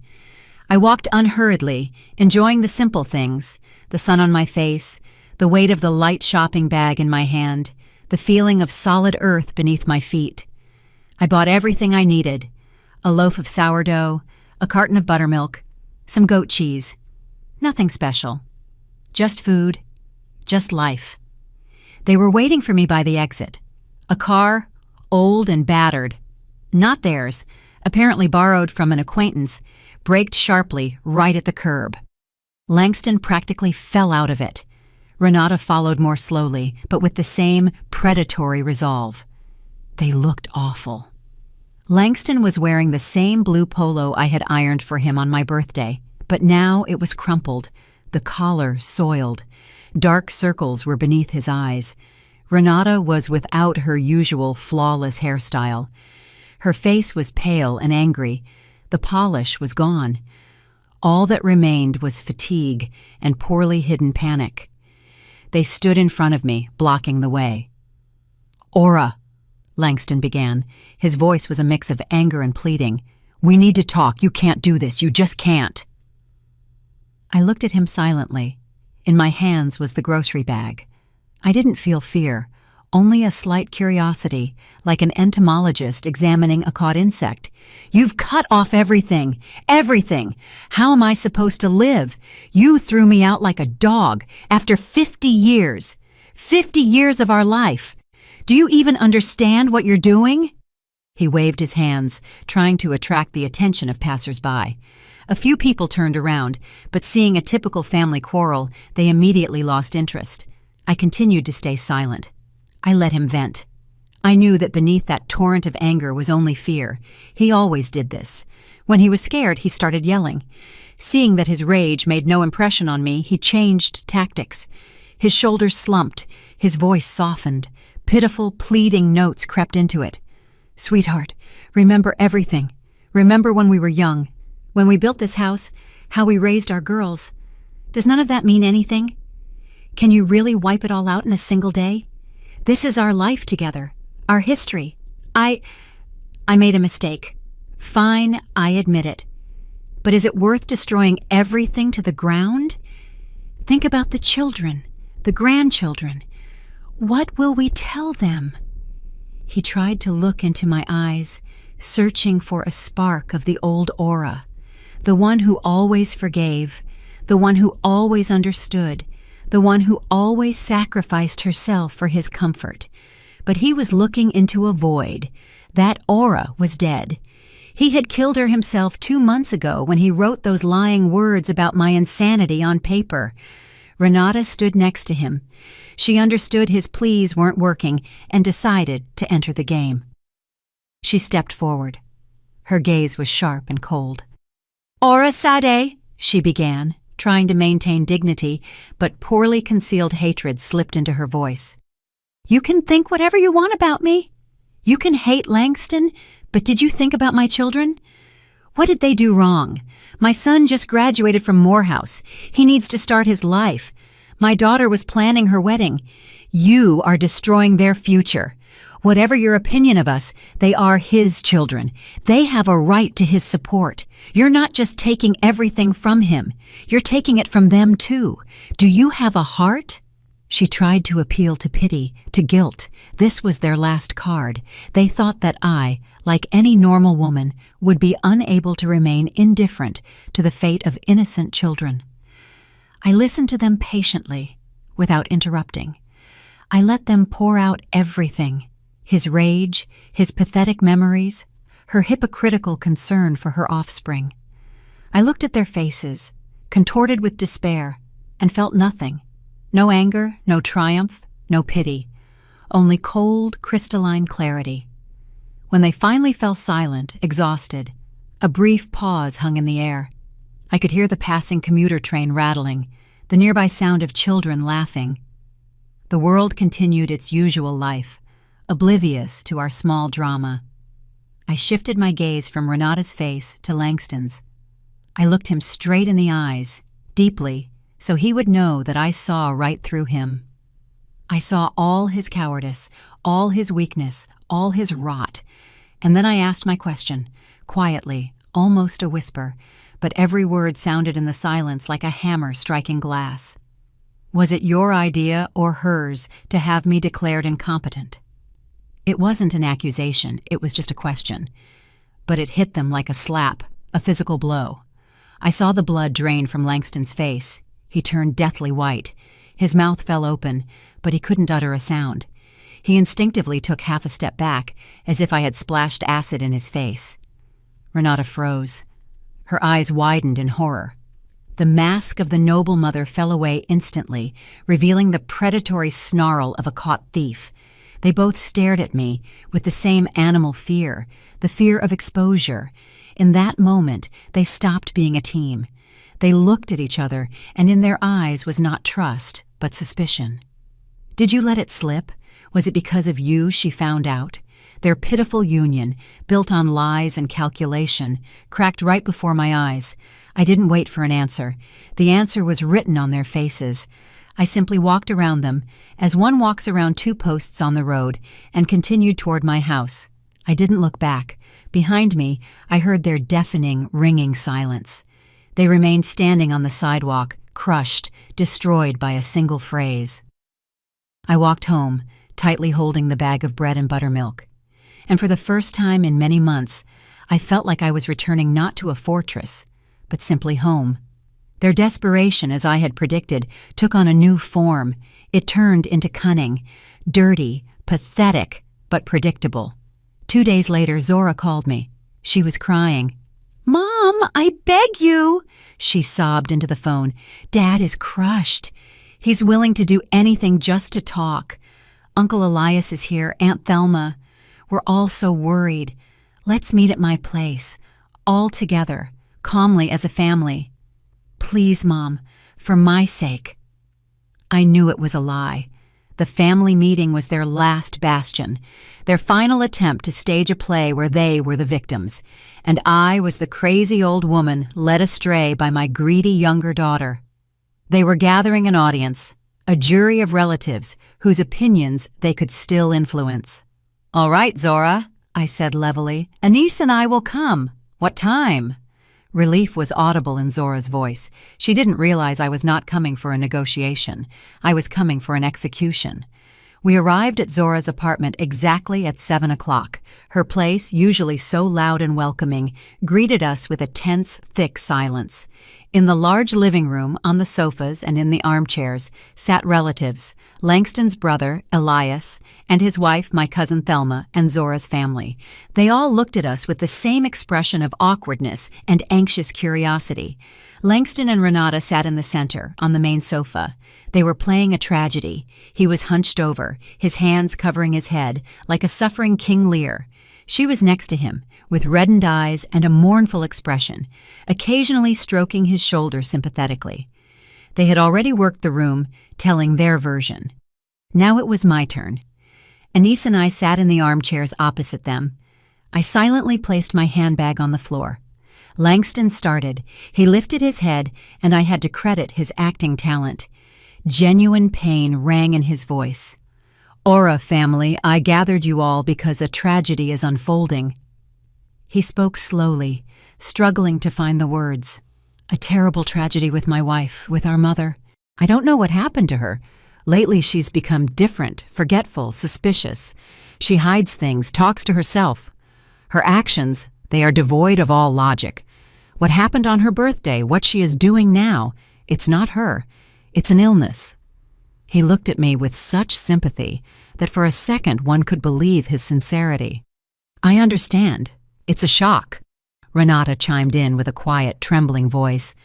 I walked unhurriedly, enjoying the simple things, the sun on my face, the weight of the light shopping bag in my hand, the feeling of solid earth beneath my feet. I bought everything I needed: a loaf of sourdough, a carton of buttermilk, some goat cheese. Nothing special. Just food, just life. They were waiting for me by the exit. A car, old and battered. Not theirs, apparently borrowed from an acquaintance, braked sharply right at the curb. Langston practically fell out of it. Renata followed more slowly, but with the same predatory resolve. They looked awful. Langston was wearing the same blue polo I had ironed for him on my birthday, but now it was crumpled, the collar soiled. Dark circles were beneath his eyes. Renata was without her usual flawless hairstyle. Her face was pale and angry. The polish was gone. All that remained was fatigue and poorly hidden panic. They stood in front of me, blocking the way. "Aura," Langston began. His voice was a mix of anger and pleading. "We need to talk. You can't do this. You just can't." I looked at him silently. In my hands was the grocery bag. I didn't feel fear, only a slight curiosity, like an entomologist examining a caught insect. "You've cut off everything. Everything. How am I supposed to live? You threw me out like a dog after 50 years. 50 years of our life. Do you even understand what you're doing?" He waved his hands, trying to attract the attention of passers-by. A few people turned around, but seeing a typical family quarrel, they immediately lost interest. I continued to stay silent. I let him vent. I knew that beneath that torrent of anger was only fear. He always did this. When he was scared, he started yelling. Seeing that his rage made no impression on me, he changed tactics. His shoulders slumped, his voice softened. Pitiful, pleading notes crept into it. "Sweetheart, remember everything. Remember when we were young. When we built this house, how we raised our girls. Does none of that mean anything? Can you really wipe it all out in a single day? This is our life together, our history. I made a mistake. Fine, I admit it. But is it worth destroying everything to the ground? Think about the children, the grandchildren. What will we tell them?" He tried to look into my eyes, searching for a spark of the old Aura. The one who always forgave, the one who always understood, the one who always sacrificed herself for his comfort. But he was looking into a void. That Aura was dead. He had killed her himself 2 months ago when he wrote those lying words about my insanity on paper. Renata stood next to him. She understood his pleas weren't working and decided to enter the game. She stepped forward. Her gaze was sharp and cold. "Aura Sade," she began, trying to maintain dignity, but poorly concealed hatred slipped into her voice. "You can think whatever you want about me. You can hate Langston, but did you think about my children? What did they do wrong? My son just graduated from Morehouse. He needs to start his life. My daughter was planning her wedding. You are destroying their future. Whatever your opinion of us, they are his children. They have a right to his support. You're not just taking everything from him. You're taking it from them too. Do you have a heart? She tried to appeal to pity, to guilt. This was their last card. They thought that I, like any normal woman, would be unable to remain indifferent to the fate of innocent children. I listened to them patiently, without interrupting. I let them pour out everything. His rage, his pathetic memories, her hypocritical concern for her offspring. I looked at their faces, contorted with despair, and felt nothing. No anger, no triumph, no pity. Only cold, crystalline clarity. When they finally fell silent, exhausted, a brief pause hung in the air. I could hear the passing commuter train rattling, the nearby sound of children laughing. The world continued its usual life, oblivious to our small drama. I shifted my gaze from Renata's face to Langston's. I looked him straight in the eyes, deeply, so he would know that I saw right through him. I saw all his cowardice, all his weakness, all his rot, and then I asked my question, quietly, almost a whisper, but every word sounded in the silence like a hammer striking glass. Was it your idea or hers to have me declared incompetent? It wasn't an accusation, it was just a question. But it hit them like a slap, a physical blow. I saw the blood drain from Langston's face. He turned deathly white. His mouth fell open, but he couldn't utter a sound. He instinctively took half a step back, as if I had splashed acid in his face. Renata froze. Her eyes widened in horror. The mask of the noble mother fell away instantly, revealing the predatory snarl of a caught thief. They both stared at me with the same animal fear, the fear of exposure. In that moment, they stopped being a team. They looked at each other, and in their eyes was not trust, but suspicion. Did you let it slip? Was it because of you she found out? Their pitiful union, built on lies and calculation, cracked right before my eyes. I didn't wait for an answer. The answer was written on their faces. I simply walked around them, as one walks around two posts on the road, and continued toward my house. I didn't look back. Behind me, I heard their deafening, ringing silence. They remained standing on the sidewalk, crushed, destroyed by a single phrase. I walked home, tightly holding the bag of bread and buttermilk. And for the first time in many months, I felt like I was returning not to a fortress, but simply home. Their desperation, as I had predicted, took on a new form. It turned into cunning, dirty, pathetic, but predictable. 2 days later, Zora called me. She was crying. "Mom, I beg you," she sobbed into the phone. "Dad is crushed. He's willing to do anything just to talk. Uncle Elias is here, Aunt Thelma. We're all so worried. Let's meet at my place, all together, calmly as a family. Please, Mom, for my sake." I knew it was a lie. The family meeting was their last bastion, their final attempt to stage a play where they were the victims, and I was the crazy old woman led astray by my greedy younger daughter. They were gathering an audience, a jury of relatives whose opinions they could still influence. "All right, Zora," I said levelly, "Anise and I will come. What time?" Relief was audible in Zora's voice. She didn't realize I was not coming for a negotiation. I was coming for an execution. We arrived at Zora's apartment exactly at 7 o'clock. Her place, usually so loud and welcoming, greeted us with a tense, thick silence. In the large living room, on the sofas and in the armchairs, sat relatives, Langston's brother, Elias, and his wife, my cousin Thelma, and Zora's family. They all looked at us with the same expression of awkwardness and anxious curiosity. Langston and Renata sat in the center, on the main sofa. They were playing a tragedy. He was hunched over, his hands covering his head, like a suffering King Lear. She was next to him, with reddened eyes and a mournful expression, occasionally stroking his shoulder sympathetically. They had already worked the room, telling their version. Now it was my turn. Anise and I sat in the armchairs opposite them. I silently placed my handbag on the floor. Langston started. He lifted his head, and I had to credit his acting talent. Genuine pain rang in his voice. "Aura family, I gathered you all because a tragedy is unfolding." He spoke slowly, struggling to find the words. "A terrible tragedy with my wife, with our mother. I don't know what happened to her. Lately she's become different, forgetful, suspicious. She hides things, talks to herself. Her actions, they are devoid of all logic. What happened on her birthday, what she is doing now, it's not her. It's an illness." He looked at me with such sympathy that for a second one could believe his sincerity. "I understand. It's a shock," Renata chimed in with a quiet, trembling voice.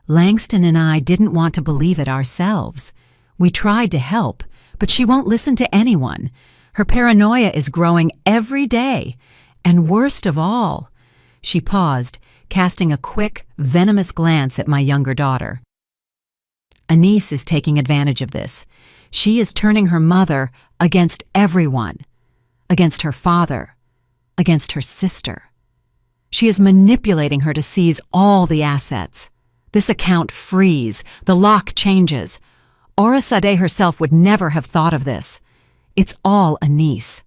"Langston and I didn't want to believe it ourselves. We tried to help, but she won't listen to anyone. Her paranoia is growing every day. And worst of all," she paused, casting a quick, venomous glance at my younger daughter. "Anise is taking advantage of this. She is turning her mother against everyone, against her father, against her sister. She is manipulating her to seize all the assets. This account frees, the lock changes. Aura Sade herself would never have thought of this. It's all Anise.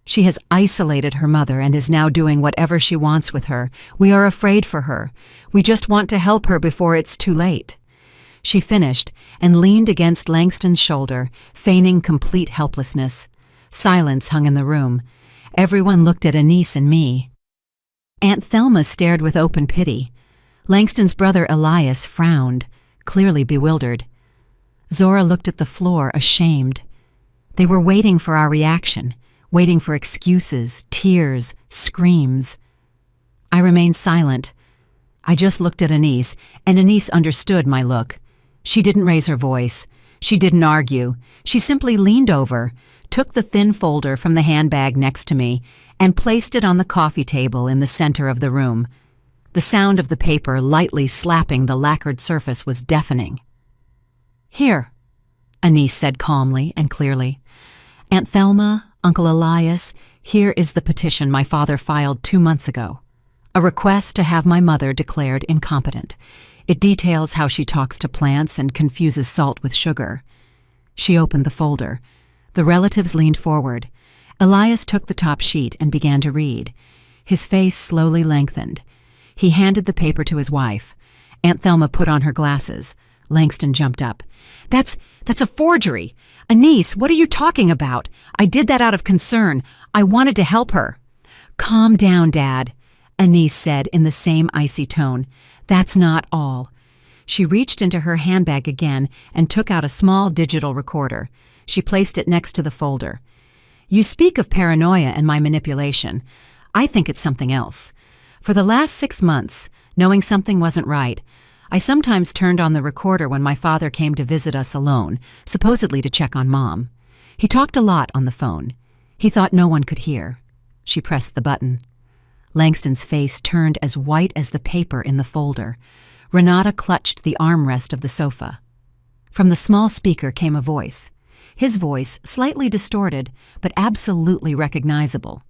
She has isolated her mother and is now doing whatever she wants with her. We are afraid for her. We just want to help her before it's too late." She finished and leaned against Langston's shoulder, feigning complete helplessness. Silence hung in the room. Everyone looked at Anise and me. Aunt Thelma stared with open pity. Langston's brother Elias frowned, clearly bewildered. Zora looked at the floor, ashamed. They were waiting for our reaction, waiting for excuses, tears, screams. I remained silent. I just looked at Anise, and Anise understood my look. She didn't raise her voice. She didn't argue. She simply leaned over, took the thin folder from the handbag next to me, and placed it on the coffee table in the center of the room. The sound of the paper lightly slapping the lacquered surface was deafening. "Here," Anise said calmly and clearly. "Aunt Thelma, Uncle Elias, here is the petition my father filed 2 months ago. A request to have my mother declared incompetent. It details how she talks to plants and confuses salt with sugar." She opened the folder. The relatives leaned forward. Elias took the top sheet and began to read. His face slowly lengthened. He handed the paper to his wife. Aunt Thelma put on her glasses. Langston jumped up. That's a forgery. Anise, what are you talking about? I did that out of concern. I wanted to help her." "Calm down, Dad," Anise said in the same icy tone. "That's not all." She reached into her handbag again and took out a small digital recorder. She placed it next to the folder. "You speak of paranoia and my manipulation. I think it's something else. For the last 6 months, knowing something wasn't right, I sometimes turned on the recorder when my father came to visit us alone, supposedly to check on Mom. He talked a lot on the phone. He thought no one could hear." She pressed the button. Langston's face turned as white as the paper in the folder. Renata clutched the armrest of the sofa. From the small speaker came a voice. His voice, slightly distorted, but absolutely recognizable.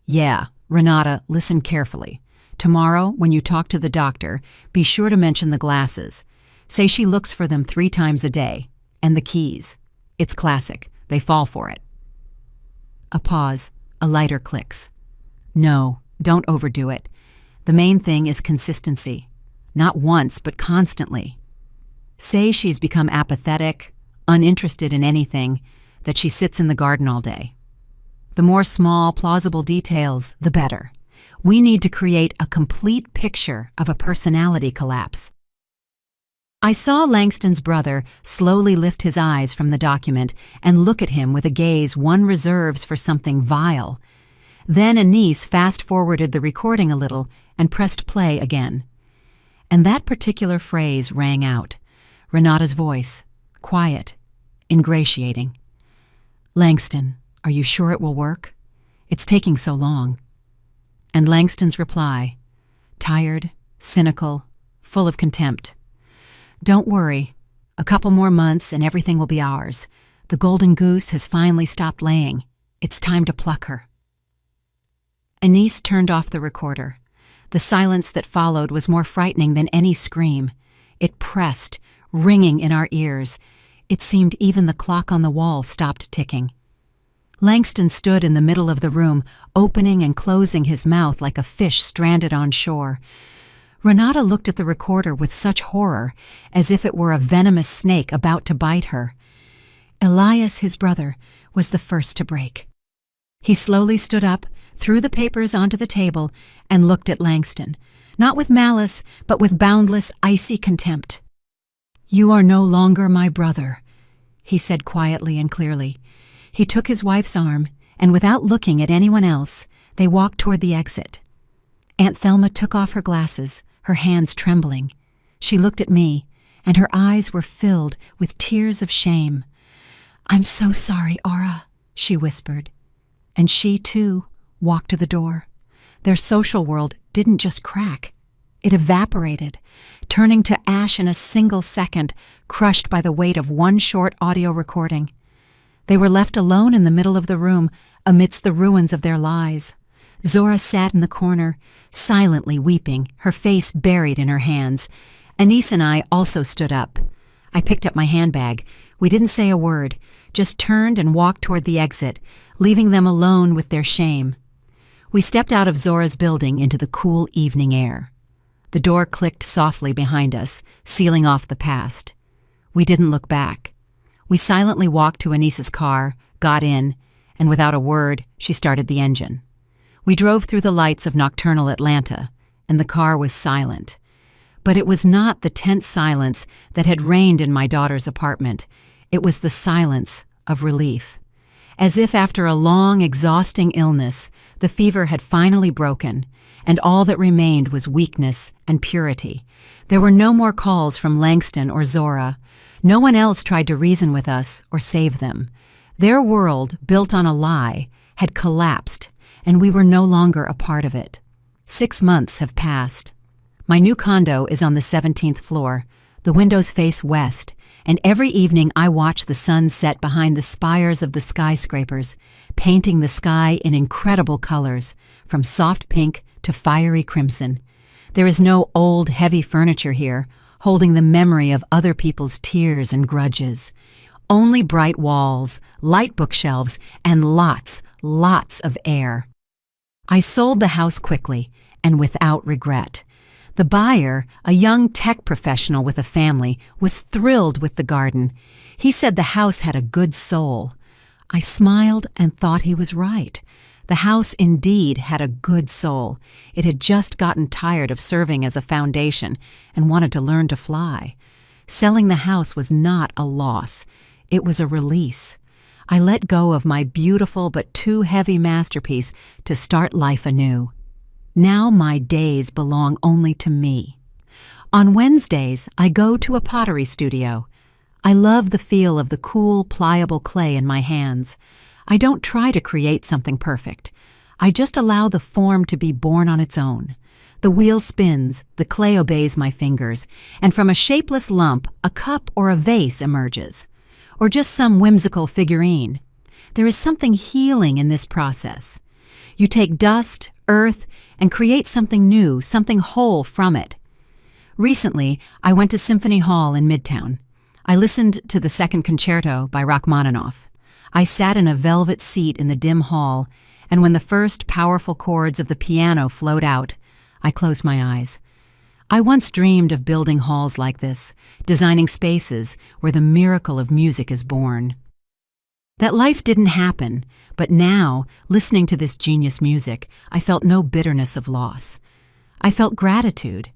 "Yeah, Renata, listen carefully. Tomorrow, when you talk to the doctor, be sure to mention the glasses. Say she looks for them 3 times a day. And the keys. It's classic. They fall for it." A pause. A lighter clicks. "No, don't overdo it. The main thing is consistency. Not once, but constantly. Say she's become apathetic, uninterested in anything, that she sits in the garden all day. The more small, plausible details, the better. We need to create a complete picture of a personality collapse." I saw Langston's brother slowly lift his eyes from the document and look at him with a gaze one reserves for something vile. Then Anise fast-forwarded the recording a little and pressed play again. And that particular phrase rang out. Renata's voice, quiet, ingratiating. "Langston, are you sure it will work? It's taking so long." And Langston's reply, tired, cynical, full of contempt. "Don't worry. A couple more months and everything will be ours. The golden goose has finally stopped laying. It's time to pluck her." Anise turned off the recorder. The silence that followed was more frightening than any scream. It pressed, ringing in our ears. It seemed even the clock on the wall stopped ticking. Langston stood in the middle of the room, opening and closing his mouth like a fish stranded on shore. Renata looked at the recorder with such horror, as if it were a venomous snake about to bite her. Elias, his brother, was the first to break. He slowly stood up, threw the papers onto the table, and looked at Langston, not with malice, but with boundless, icy contempt. "You are no longer my brother," he said quietly and clearly. He took his wife's arm, and without looking at anyone else, they walked toward the exit. Aunt Thelma took off her glasses, her hands trembling. She looked at me, and her eyes were filled with tears of shame. "I'm so sorry, Aura," she whispered. And she, too, walked to the door. Their social world didn't just crack. It evaporated, turning to ash in a single second, crushed by the weight of one short audio recording. They were left alone in the middle of the room, amidst the ruins of their lies. Zora sat in the corner, silently weeping, her face buried in her hands. Anise and I also stood up. I picked up my handbag. We didn't say a word, just turned and walked toward the exit, leaving them alone with their shame. We stepped out of Zora's building into the cool evening air. The door clicked softly behind us, sealing off the past. We didn't look back. We silently walked to Anise's car, got in, and without a word, she started the engine. We drove through the lights of nocturnal Atlanta, and the car was silent. But it was not the tense silence that had reigned in my daughter's apartment. It was the silence of relief. As if after a long, exhausting illness, the fever had finally broken, and all that remained was weakness and purity. There were no more calls from Langston or Zora. No one else tried to reason with us or save them. Their world, built on a lie, had collapsed, and we were no longer a part of it. 6 months have passed. My new condo is on the 17th floor. The windows face west, and every evening I watch the sun set behind the spires of the skyscrapers, painting the sky in incredible colors, from soft pink to fiery crimson. There is no old, heavy furniture here, holding the memory of other people's tears and grudges. Only bright walls, light bookshelves, and lots of air. I sold the house quickly and without regret. The buyer, a young tech professional with a family, was thrilled with the garden. He said the house had a good soul. I smiled and thought he was right. The house indeed had a good soul. It had just gotten tired of serving as a foundation and wanted to learn to fly. Selling the house was not a loss. It was a release. I let go of my beautiful but too heavy masterpiece to start life anew. Now my days belong only to me. On Wednesdays, I go to a pottery studio. I love the feel of the cool, pliable clay in my hands. I don't try to create something perfect. I just allow the form to be born on its own. The wheel spins, the clay obeys my fingers, and from a shapeless lump, a cup or a vase emerges. Or just some whimsical figurine. There is something healing in this process. You take dust, earth, and create something new, something whole from it. Recently, I went to Symphony Hall in Midtown. I listened to the Second Concerto by Rachmaninoff. I sat in a velvet seat in the dim hall, and when the first powerful chords of the piano flowed out, I closed my eyes. I once dreamed of building halls like this, designing spaces where the miracle of music is born. That life didn't happen, but now, listening to this genius music, I felt no bitterness of loss. I felt gratitude,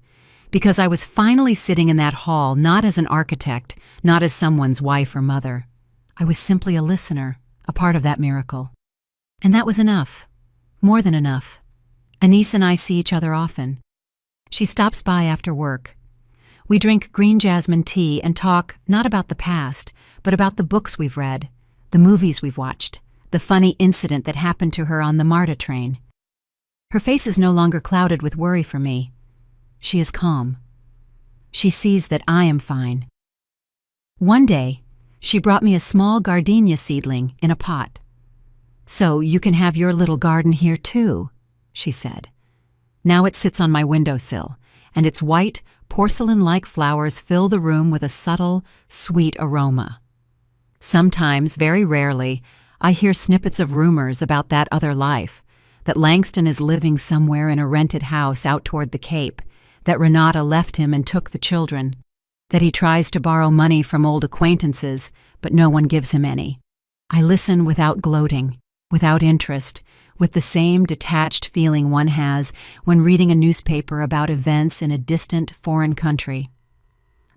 because I was finally sitting in that hall not as an architect, not as someone's wife or mother. I was simply a listener, a part of that miracle. And that was enough, more than enough. Anise and I see each other often. She stops by after work. We drink green jasmine tea and talk not about the past, but about the books we've read, the movies we've watched, the funny incident that happened to her on the MARTA train. Her face is no longer clouded with worry for me. She is calm. She sees that I am fine. One day, she brought me a small gardenia seedling in a pot. "So you can have your little garden here too," she said. Now it sits on my windowsill, and its white, porcelain-like flowers fill the room with a subtle, sweet aroma. Sometimes, very rarely, I hear snippets of rumors about that other life, that Langston is living somewhere in a rented house out toward the Cape, that Renata left him and took the children, that he tries to borrow money from old acquaintances, but no one gives him any. I listen without gloating, without interest, with the same detached feeling one has when reading a newspaper about events in a distant foreign country.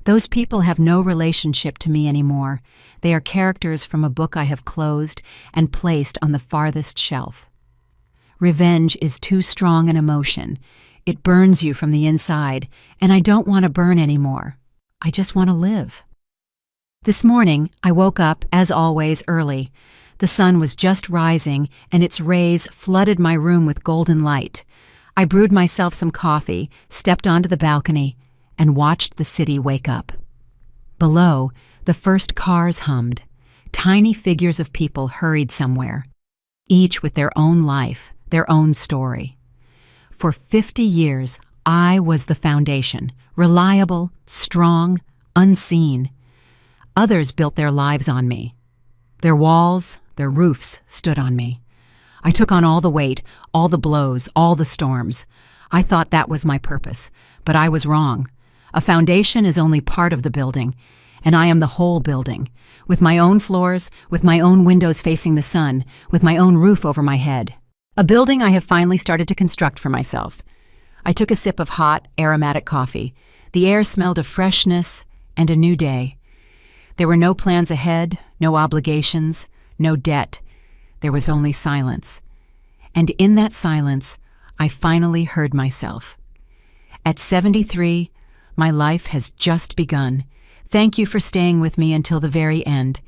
Those people have no relationship to me anymore. They are characters from a book I have closed and placed on the farthest shelf. Revenge is too strong an emotion. It burns you from the inside, and I don't want to burn anymore. I just want to live. This morning, I woke up, as always, early. The sun was just rising, and its rays flooded my room with golden light. I brewed myself some coffee, stepped onto the balcony, and watched the city wake up. Below, the first cars hummed. Tiny figures of people hurried somewhere, each with their own life, their own story. For 50 years, I was the foundation, reliable, strong, unseen. Others built their lives on me. Their walls, their roofs stood on me. I took on all the weight, all the blows, all the storms. I thought that was my purpose, but I was wrong. A foundation is only part of the building, and I am the whole building, with my own floors, with my own windows facing the sun, with my own roof over my head. A building I have finally started to construct for myself. I took a sip of hot, aromatic coffee. The air smelled of freshness and a new day. There were no plans ahead, no obligations, no debt. There was only silence. And in that silence, I finally heard myself. At 73, my life has just begun. Thank you for staying with me until the very end.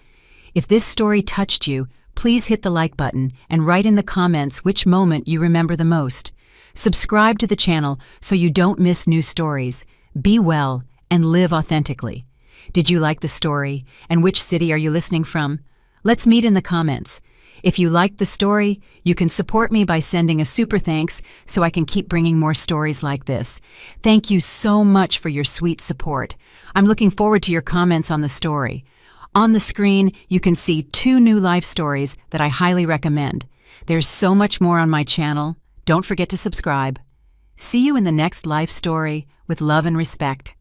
If this story touched you, please hit the like button and write in the comments which moment you remember the most. Subscribe to the channel so you don't miss new stories. Be well and live authentically. Did you like the story? And which city are you listening from? Let's meet in the comments. If you liked the story, you can support me by sending a super thanks so I can keep bringing more stories like this. Thank you so much for your sweet support. I'm looking forward to your comments on the story. On the screen, you can see 2 new life stories that I highly recommend. There's so much more on my channel. Don't forget to subscribe. See you in the next life story with love and respect.